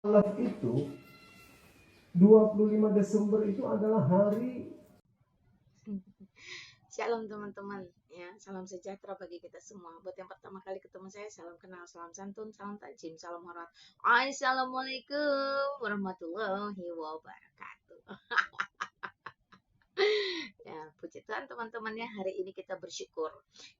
Alaf itu 25 Desember itu adalah hari. Shalom teman-teman, ya salam sejahtera bagi kita semua. Buat yang pertama kali ketemu saya, salam kenal, salam santun, salam takjim, salam hormat. Assalamualaikum warahmatullahi wabarakatuh. Ya, puji Tuhan teman-teman ya, hari ini kita bersyukur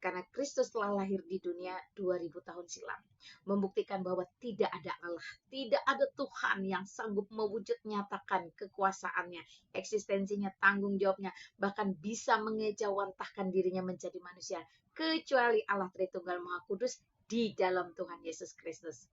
karena Kristus telah lahir di dunia 2000 tahun silam. Membuktikan bahwa tidak ada Allah, tidak ada Tuhan yang sanggup mewujud nyatakan kekuasaannya, eksistensinya, tanggung jawabnya, bahkan bisa mengejawantahkan dirinya menjadi manusia, kecuali Allah Tritunggal Maha Kudus di dalam Tuhan Yesus Kristus.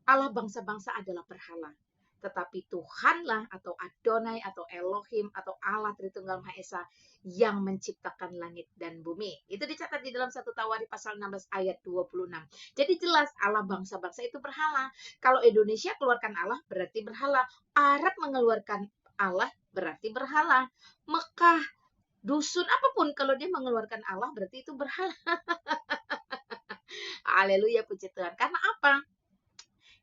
Allah bangsa-bangsa adalah berhala. Tetapi Tuhanlah atau Adonai atau Elohim atau Allah Tritunggal Maha Esa yang menciptakan langit dan bumi. Itu dicatat di dalam 1 Tawarikh pasal 16 ayat 26. Jadi jelas Allah bangsa-bangsa itu berhala. Kalau Indonesia keluarkan Allah berarti berhala. Arab mengeluarkan Allah berarti berhala. Mekah, dusun apapun kalau dia mengeluarkan Allah berarti itu berhala. Haleluya, puji Tuhan. Karena apa?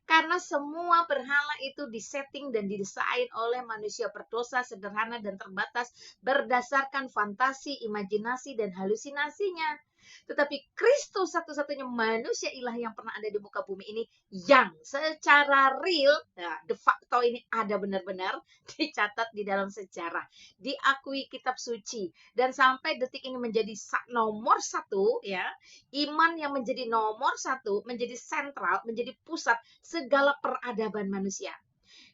Karena semua berhala itu disetting dan didesain oleh manusia berdosa, sederhana dan terbatas berdasarkan fantasi, imajinasi, dan halusinasinya. Tetapi Kristus satu-satunya manusia ilahi yang pernah ada di muka bumi ini yang secara real, ya, de facto ini ada benar-benar dicatat di dalam sejarah, diakui kitab suci, dan sampai detik ini menjadi nomor satu, ya, iman yang menjadi nomor satu, menjadi sentral, menjadi pusat segala peradaban manusia.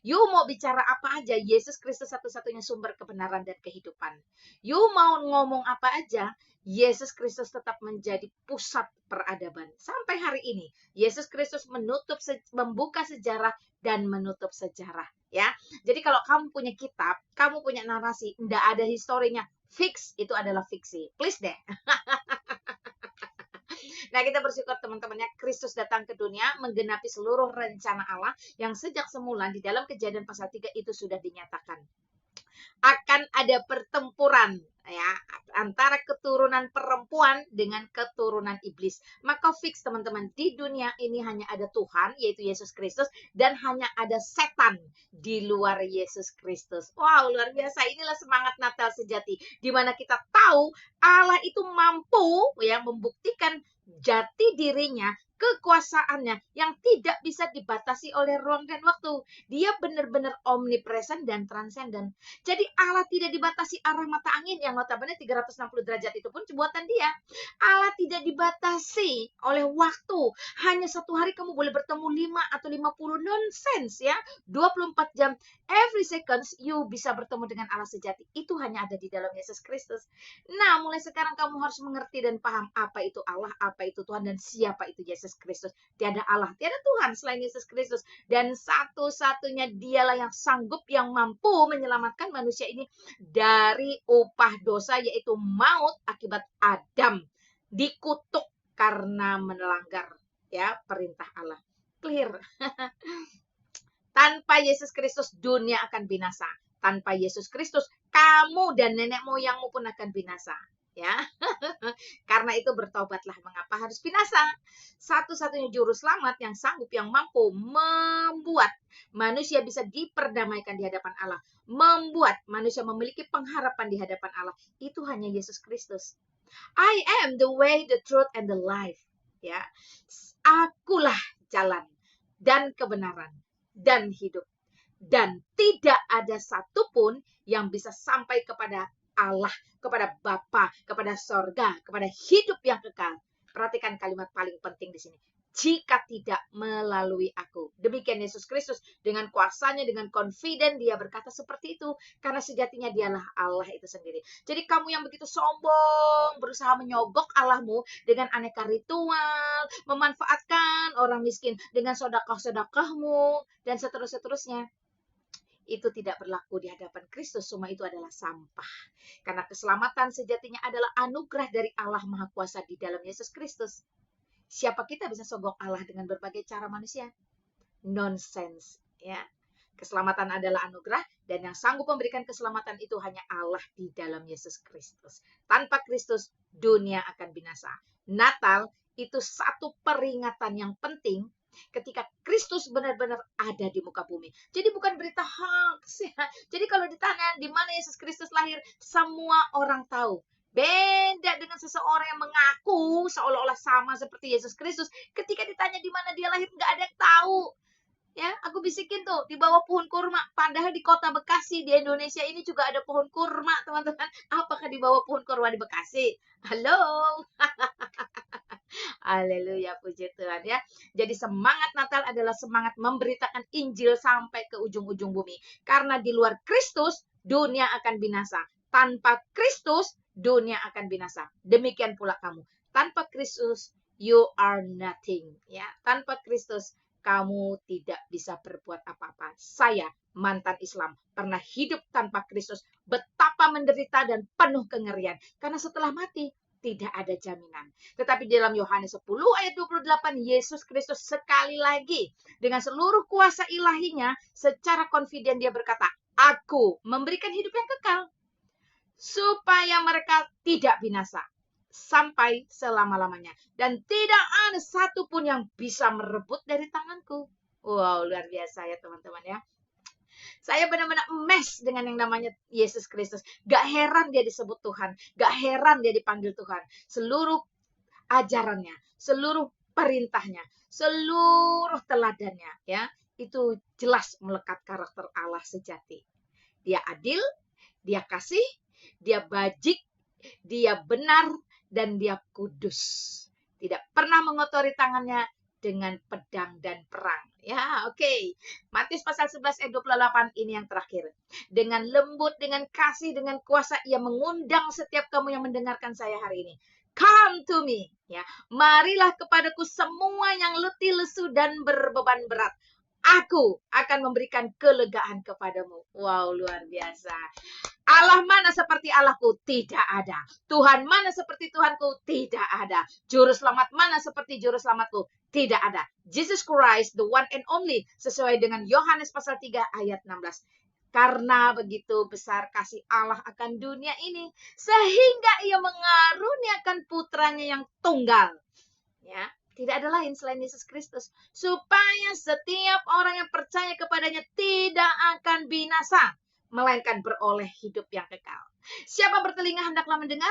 You mau bicara apa aja, Yesus Kristus satu-satunya sumber kebenaran dan kehidupan. You mau ngomong apa aja, Yesus Kristus tetap menjadi pusat peradaban. Sampai hari ini, Yesus Kristus membuka sejarah dan menutup sejarah. Ya, jadi kalau kamu punya kitab, kamu punya narasi, nggak ada historinya, fix itu adalah fiksi. Please deh. Nah, kita bersyukur teman-temannya, Kristus datang ke dunia menggenapi seluruh rencana Allah yang sejak semula di dalam Kejadian pasal 3 itu sudah dinyatakan. Akan ada pertempuran ya antara keturunan perempuan dengan keturunan iblis. Maka fix teman-teman, di dunia ini hanya ada Tuhan yaitu Yesus Kristus dan hanya ada setan di luar Yesus Kristus. Wow, luar biasa. Inilah semangat Natal sejati di mana kita tahu Allah itu mampu ya membuktikan jati dirinya, kekuasaannya yang tidak bisa dibatasi oleh ruang dan waktu. Dia benar-benar omnipresent dan transenden. Jadi Allah tidak dibatasi arah mata angin yang notabene 360 derajat itu pun buatan dia. Allah tidak dibatasi oleh waktu. Hanya satu hari kamu boleh bertemu 5 atau 50, nonsense ya. 24 jam, every seconds you bisa bertemu dengan Allah sejati. Itu hanya ada di dalam Yesus Kristus. Nah, mulai sekarang kamu harus mengerti dan paham apa itu Allah, apa itu Tuhan, dan siapa itu Yesus Kristus. Tiada Allah, tiada Tuhan selain Yesus Kristus. Dan satu-satunya dialah yang sanggup, yang mampu menyelamatkan manusia ini dari upah dosa, yaitu maut akibat Adam dikutuk karena melanggar ya perintah Allah. Clear. Tanpa Yesus Kristus dunia akan binasa. Tanpa Yesus Kristus kamu dan nenek moyangmu pun akan binasa. Ya, karena itu bertobatlah. Mengapa harus binasa? Satu-satunya juru selamat yang sanggup, yang mampu membuat manusia bisa diperdamaikan di hadapan Allah, membuat manusia memiliki pengharapan di hadapan Allah, itu hanya Yesus Kristus. I am the way, the truth, and the life. Ya, akulah jalan dan kebenaran dan hidup. Dan tidak ada satupun yang bisa sampai kepada Allah, kepada Bapa, kepada sorga, kepada hidup yang kekal. Perhatikan kalimat paling penting di sini. Jika tidak melalui aku. Demikian Yesus Kristus dengan kuasanya, dengan confident dia berkata seperti itu. Karena sejatinya dialah Allah itu sendiri. Jadi kamu yang begitu sombong, berusaha menyogok Allahmu dengan aneka ritual, memanfaatkan orang miskin dengan sedekah-sedekahmu, dan seterusnya, itu tidak berlaku di hadapan Kristus. Semua itu adalah sampah. Karena keselamatan sejatinya adalah anugerah dari Allah Maha Kuasa di dalam Yesus Kristus. Siapa kita bisa sogok Allah dengan berbagai cara manusia? Nonsense, ya. Keselamatan adalah anugerah dan yang sanggup memberikan keselamatan itu hanya Allah di dalam Yesus Kristus. Tanpa Kristus dunia akan binasa. Natal itu satu peringatan yang penting ketika Kristus benar-benar ada di muka bumi. Jadi bukan berita hoax ya. Jadi kalau ditanya di mana Yesus Kristus lahir, semua orang tahu. Beda dengan seseorang yang mengaku seolah-olah sama seperti Yesus Kristus. Ketika ditanya di mana dia lahir, nggak ada yang tahu. Ya, aku bisikin tuh di bawah pohon kurma. Padahal di kota Bekasi di Indonesia ini juga ada pohon kurma, teman-teman. Apakah di bawah pohon kurma di Bekasi? Halo. Haleluya, puji Tuhan ya. Jadi semangat Natal adalah semangat memberitakan Injil sampai ke ujung-ujung bumi. Karena di luar Kristus, dunia akan binasa. Tanpa Kristus, dunia akan binasa. Demikian pula kamu. Tanpa Kristus, you are nothing. Ya, tanpa Kristus, kamu tidak bisa berbuat apa-apa. Saya, mantan Islam, pernah hidup tanpa Kristus. Betapa menderita dan penuh kengerian. Karena setelah mati, tidak ada jaminan. Tetapi dalam Yohanes 10 ayat 28, Yesus Kristus sekali lagi dengan seluruh kuasa ilahinya secara confident dia berkata, aku memberikan hidup yang kekal supaya mereka tidak binasa sampai selama-lamanya. Dan tidak ada satupun yang bisa merebut dari tanganku. Wow, luar biasa ya teman-teman ya. Saya benar-benar emes dengan yang namanya Yesus Kristus. Gak heran dia disebut Tuhan. Gak heran dia dipanggil Tuhan. Seluruh ajarannya, seluruh perintahnya, seluruh teladannya, ya, itu jelas melekat karakter Allah sejati. Dia adil, dia kasih, dia bajik, dia benar, dan dia kudus. Tidak pernah mengotori tangannya dengan pedang dan perang. Ya, oke. Matius pasal 11 ayat 28 ini yang terakhir. Dengan lembut, dengan kasih, dengan kuasa ia mengundang setiap kamu yang mendengarkan saya hari ini. Come to me, ya. Marilah kepadaku semua yang letih, lesu dan berbeban berat. Aku akan memberikan kelegaan kepadamu. Wow, luar biasa. Allah mana seperti Allahku? Tidak ada. Tuhan mana seperti Tuhanku? Tidak ada. Juru selamat mana seperti juru selamatku? Tidak ada. Jesus Christ, the one and only, sesuai dengan Yohanes pasal 3 ayat 16. Karena begitu besar kasih Allah akan dunia ini, sehingga ia mengaruniakan putranya yang tunggal. Ya, tidak ada lain selain Yesus Kristus. Supaya setiap orang yang percaya kepadanya tidak akan binasa, melainkan beroleh hidup yang kekal. Siapa bertelinga hendaklah mendengar.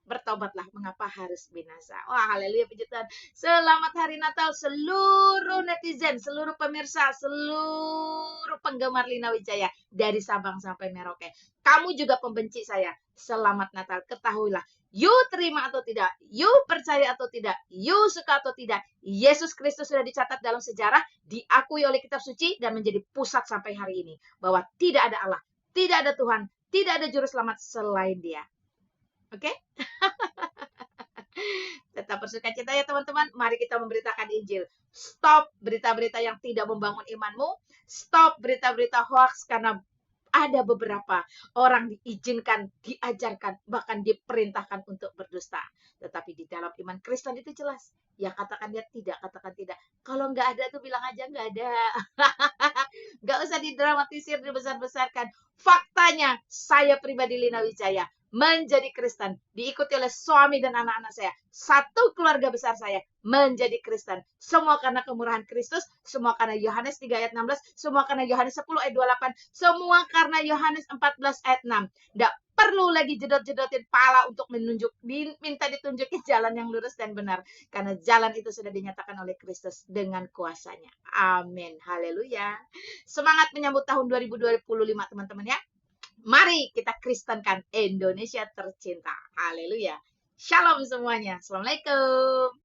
Bertobatlah, mengapa harus binasa. Wah, haleluya, puji Tuhan. Selamat hari Natal seluruh netizen, seluruh pemirsa, seluruh penggemar Lina Wijaya dari Sabang sampai Merauke. Kamu juga pembenci saya. Selamat Natal. Ketahuilah, you terima atau tidak, you percaya atau tidak, you suka atau tidak, Yesus Kristus sudah dicatat dalam sejarah, diakui oleh kitab suci dan menjadi pusat sampai hari ini. Bahwa tidak ada Allah, tidak ada Tuhan, tidak ada juru selamat selain Dia. Oke? Tetap bersukacita ya teman-teman. Mari kita memberitakan Injil. Stop berita-berita yang tidak membangun imanmu. Stop berita-berita hoax karena ada beberapa orang diizinkan, diajarkan, bahkan diperintahkan untuk berdusta. Tetapi di dalam iman Kristen itu jelas. Ya katakan dia tidak, katakan tidak. Kalau nggak ada tuh bilang aja nggak ada. Nggak usah didramatisir, dibesar-besarkan. Faktanya, saya pribadi Lina Wijaya menjadi Kristen, diikuti oleh suami dan anak-anak saya. Satu keluarga besar saya menjadi Kristen. Semua karena kemurahan Kristus, semua karena Yohanes 3 ayat 16, semua karena Yohanes 10 ayat 28, semua karena Yohanes 14 ayat 6. Tidak perlu lagi jedot-jedotin pala untuk minta ditunjukin jalan yang lurus dan benar. Karena jalan itu sudah dinyatakan oleh Kristus dengan kuasanya. Amin. Haleluya. Semangat menyambut tahun 2025 teman-teman ya. Mari kita kristenkan Indonesia tercinta. Haleluya. Shalom semuanya. Assalamualaikum.